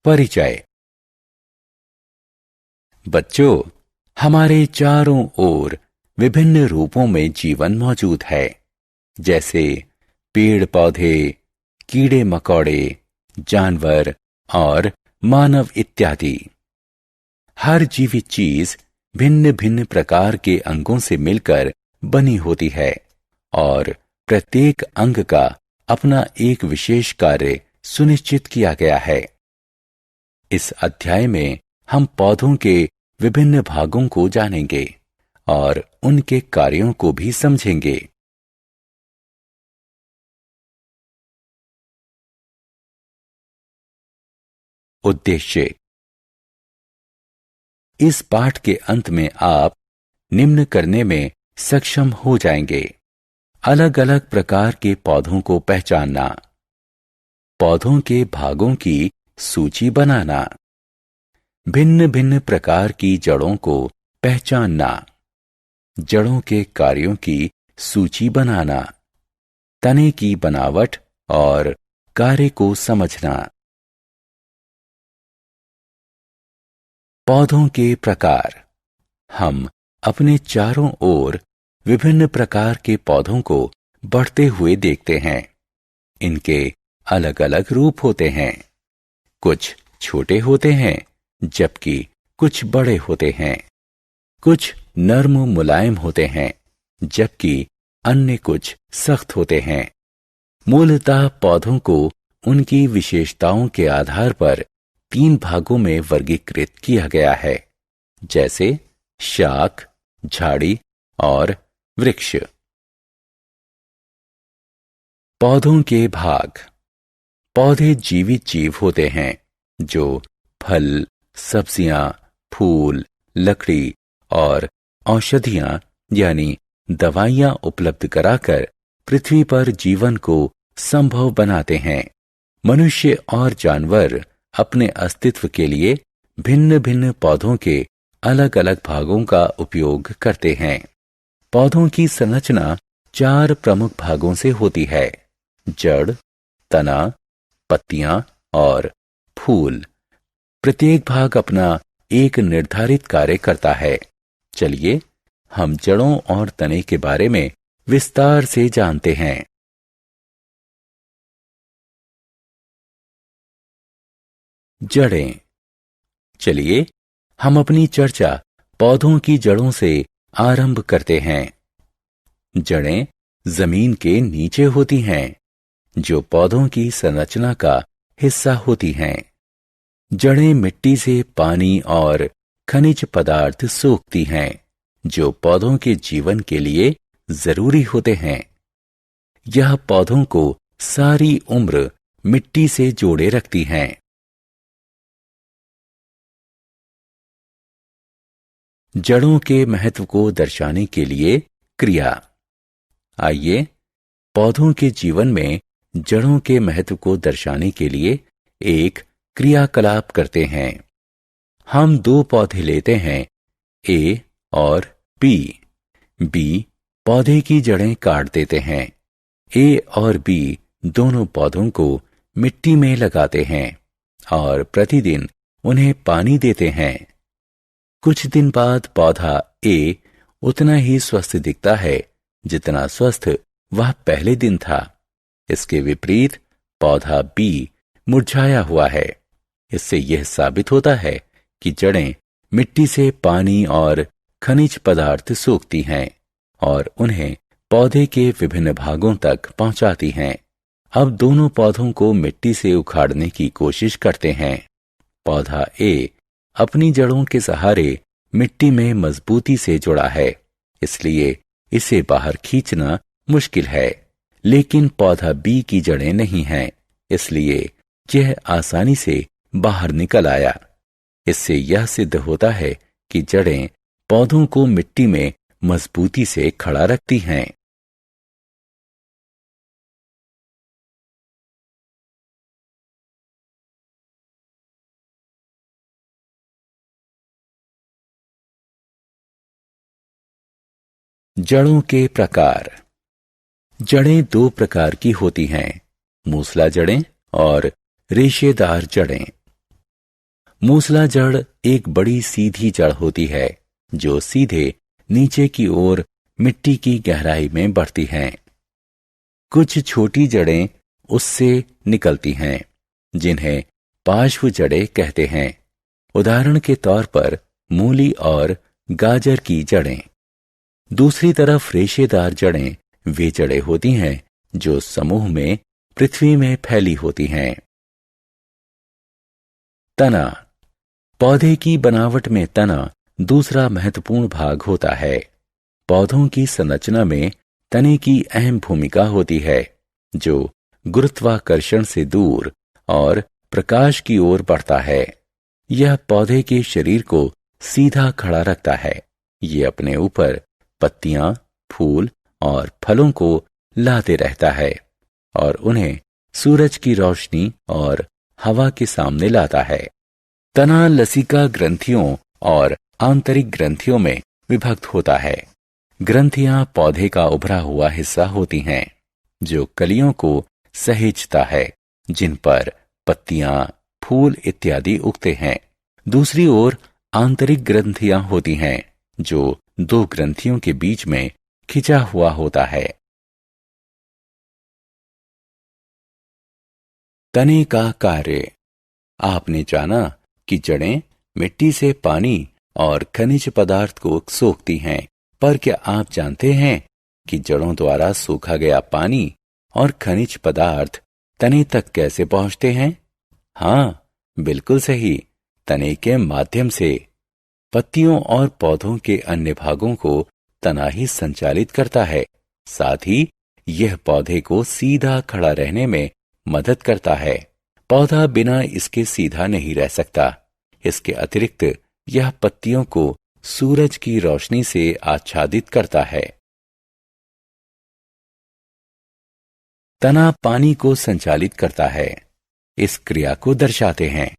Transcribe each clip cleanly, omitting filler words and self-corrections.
परिचय। बच्चों, हमारे चारों ओर विभिन्न रूपों में जीवन मौजूद है, जैसे पेड़ पौधे, कीड़े मकोड़े, जानवर और मानव इत्यादि। हर जीवित चीज भिन्न भिन्न प्रकार के अंगों से मिलकर बनी होती है और प्रत्येक अंग का अपना एक विशेष कार्य सुनिश्चित किया गया है। इस अध्याय में हम पौधों के विभिन्न भागों को जानेंगे और उनके कार्यों को भी समझेंगे। उद्देश्य। इस पाठ के अंत में आप निम्न करने में सक्षम हो जाएंगे: अलग अलग प्रकार के पौधों को पहचानना, पौधों के भागों की सूची बनाना, भिन्न भिन्न प्रकार की जड़ों को पहचानना, जड़ों के कार्यों की सूची बनाना, तने की बनावट और कार्य को समझना। पौधों के प्रकार। हम अपने चारों ओर विभिन्न प्रकार के पौधों को बढ़ते हुए देखते हैं। इनके अलग अलग रूप होते हैं। कुछ छोटे होते हैं, जबकि कुछ बड़े होते हैं। कुछ नर्म मुलायम होते हैं, जबकि अन्य कुछ सख्त होते हैं। मूलतः पौधों को उनकी विशेषताओं के आधार पर 3 भागों में वर्गीकृत किया गया है, जैसे शाख, झाड़ी और वृक्ष। पौधों के भाग। पौधे जीवित जीव होते हैं जो फल, सब्जियां, फूल, लकड़ी और औषधियां यानी दवाइयां उपलब्ध कराकर पृथ्वी पर जीवन को संभव बनाते हैं। मनुष्य और जानवर अपने अस्तित्व के लिए भिन्न भिन्न पौधों के अलग अलग भागों का उपयोग करते हैं। पौधों की संरचना 4 प्रमुख भागों से होती है: जड़, तना, पत्तियां और फूल। प्रत्येक भाग अपना एक निर्धारित कार्य करता है। चलिए हम जड़ों और तने के बारे में विस्तार से जानते हैं। जड़ें। चलिए हम अपनी चर्चा पौधों की जड़ों से आरंभ करते हैं। जड़ें जमीन के नीचे होती हैं, जो पौधों की संरचना का हिस्सा होती हैं। जड़ें मिट्टी से पानी और खनिज पदार्थ सोखती हैं, जो पौधों के जीवन के लिए जरूरी होते हैं। यह पौधों को सारी उम्र मिट्टी से जोड़े रखती हैं। जड़ों के महत्व को दर्शाने के लिए क्रिया। आइए पौधों के जीवन में जड़ों के महत्व को दर्शाने के लिए एक क्रियाकलाप करते हैं। हम 2 पौधे लेते हैं, ए और बी। बी पौधे की जड़ें काट देते हैं। ए और बी दोनों पौधों को मिट्टी में लगाते हैं और प्रतिदिन उन्हें पानी देते हैं। कुछ दिन बाद पौधा ए उतना ही स्वस्थ दिखता है जितना स्वस्थ वह पहले दिन था। इसके विपरीत पौधा बी मुरझाया हुआ है। इससे यह साबित होता है कि जड़ें मिट्टी से पानी और खनिज पदार्थ सोखती हैं और उन्हें पौधे के विभिन्न भागों तक पहुंचाती हैं। अब दोनों पौधों को मिट्टी से उखाड़ने की कोशिश करते हैं। पौधा ए अपनी जड़ों के सहारे मिट्टी में मजबूती से जुड़ा है, इसलिए इसे बाहर खींचना मुश्किल है। लेकिन पौधा बी की जड़ें नहीं हैं, इसलिए यह आसानी से बाहर निकल आया। इससे यह सिद्ध होता है कि जड़ें पौधों को मिट्टी में मजबूती से खड़ा रखती हैं। जड़ों के प्रकार। जड़ें 2 प्रकार की होती हैं: मूसला जड़ें और रेशेदार जड़ें। मूसला जड़ एक बड़ी सीधी जड़ होती है जो सीधे नीचे की ओर मिट्टी की गहराई में बढ़ती हैं। कुछ छोटी जड़ें उससे निकलती हैं जिन्हें पार्श्व जड़ें कहते हैं। उदाहरण के तौर पर मूली और गाजर की जड़ें। दूसरी तरफ रेशेदार जड़ें वे जड़ें होती हैं जो समूह में पृथ्वी में फैली होती हैं। तना। पौधे की बनावट में तना दूसरा महत्वपूर्ण भाग होता है। पौधों की संरचना में तने की अहम भूमिका होती है जो गुरुत्वाकर्षण से दूर और प्रकाश की ओर बढ़ता है। यह पौधे के शरीर को सीधा खड़ा रखता है। ये अपने ऊपर पत्तियां, फूल और फलों को लाते रहता है और उन्हें सूरज की रोशनी और हवा के सामने लाता है। तना लसिका ग्रंथियों और आंतरिक ग्रंथियों में विभक्त होता है। ग्रंथियां पौधे का उभरा हुआ हिस्सा होती हैं जो कलियों को सहेजता है जिन पर पत्तियां, फूल इत्यादि उगते हैं। दूसरी ओर आंतरिक ग्रंथियां होती हैं जो दो ग्रंथियों के बीच में खिंचा हुआ होता है। तने का कार्य। आपने जाना कि जड़ें मिट्टी से पानी और खनिज पदार्थ को सोखती हैं, पर क्या आप जानते हैं कि जड़ों द्वारा सोखा गया पानी और खनिज पदार्थ तने तक कैसे पहुंचते हैं? हाँ, बिल्कुल सही, तने के माध्यम से। पत्तियों और पौधों के अन्य भागों को तना ही संचालित करता है। साथ ही यह पौधे को सीधा खड़ा रहने में मदद करता है। पौधा बिना इसके सीधा नहीं रह सकता। इसके अतिरिक्त यह पत्तियों को सूरज की रोशनी से आच्छादित करता है। तना पानी को संचालित करता है। इस क्रिया को दर्शाते हैं।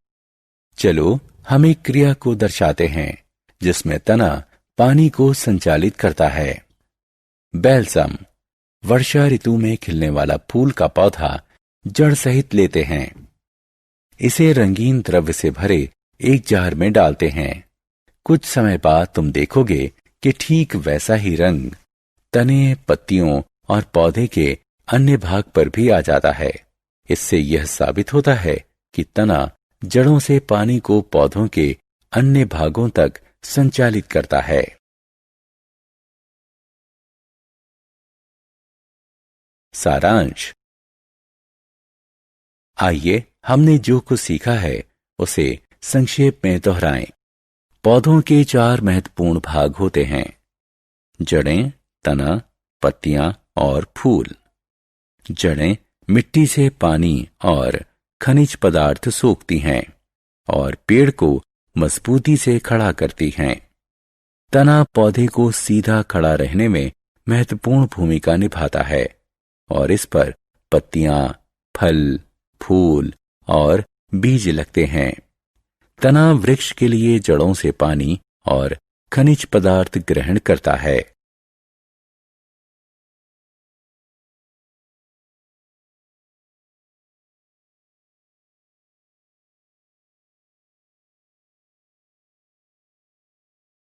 चलो हम एक क्रिया को दर्शाते हैं जिसमें तना पानी को संचालित करता है। बैल्सम। वर्षा ऋतु में खिलने वाला फूल का पौधा जड़ सहित लेते हैं। इसे रंगीन द्रव्य से भरे एक जार में डालते हैं। कुछ समय बाद तुम देखोगे कि ठीक वैसा ही रंग तने, पत्तियों और पौधे के अन्य भाग पर भी आ जाता है। इससे यह साबित होता है कि तना जड़ों से पानी को पौधों के अन्य भागों तक संचालित करता है। सारांश। आइए हमने जो कुछ सीखा है उसे संक्षेप में दोहराएं। पौधों के 4 महत्वपूर्ण भाग होते हैं: जड़ें, तना, पत्तियां और फूल। जड़ें मिट्टी से पानी और खनिज पदार्थ सोखती हैं और पेड़ को मजबूती से खड़ा करती हैं। तना पौधे को सीधा खड़ा रहने में महत्वपूर्ण भूमिका निभाता है और इस पर पत्तियां, फल, फूल और बीज लगते हैं। तना वृक्ष के लिए जड़ों से पानी और खनिज पदार्थ ग्रहण करता है।